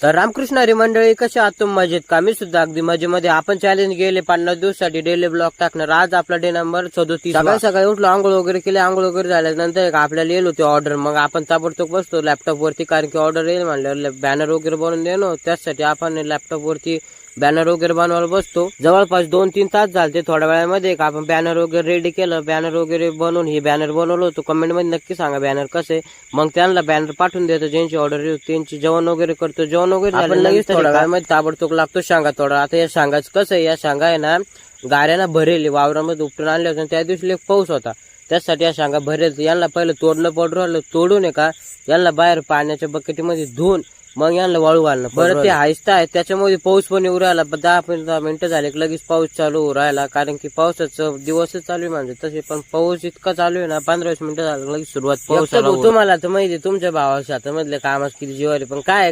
तर रामकृष्ण हरी मंडळी, कसे आहात तुम्ही? मजेत का? मी सुद्धा अगदी मजेमध्ये. आपण चॅलेंज गेले 50 दिवसासाठी डेली ब्लॉग टाकणार. आज आपला डे नंबर 37. सकाळी सकाळी उठलो, आंघोळ वगैरे केले. आंघोळ वगैरे झाल्यानंतर आपल्याला येईल होती ऑर्डर. मग आपण ताबडतोब बसतो लॅपटॉप वरती, कारण की ऑर्डर येईल म्हणल्यावर बॅनर वगैरे बनवून देणं. त्यासाठी आपण लॅपटॉप वरती बॅनर वगैरे बनवायला बसतो. जवळपास 2-3 तास झाले. थोड्या वेळामध्ये आपण बॅनर वगैरे रेडी केलं. बॅनर वगैरे बनवून हे बॅनर बनवलं होतं. कमेंट मध्ये नक्की सांगा बॅनर कसे. मग त्यांना बॅनर पाठवून देतो ज्यांची ऑर्डर येईल त्यांची. जेवण वगैरे करतो. जेवण वगैरे झालं लगेच थोड्या वेळामध्ये ताबडतोब लागतो शांगा तोडा. आता या शांगाच कसं आहे, या शांगा आहे ना गाऱ्याना भरेल वावरामध्ये उपटून आणले होते. त्या दिवशी पाऊस होता, त्यासाठी या शांगा भरेल. यांना पहिलं तोडणं पडू राहिलं. तोडून का यांना बाहेर पाण्याच्या बकेटीमध्ये धुवून मग यांना वाळू घालणं. बरं ते हायस्ट आहे, त्याच्यामध्ये पाऊस पण येऊ राहिला. 10-15 मिनिटं झाले की लगेच पाऊस चालू होऊ राहिला, कारण की पावसाचं दिवसच चालू आहे म्हणजे तसे. पण पाऊस इतका चालू आहे ना, 15-20 मिनिटं झालं लगेच सुरुवात पाऊस. तुम्हाला तर माहिती तुमच्या भावाच्या हातामधल्या कामास किती जीवारी. पण काय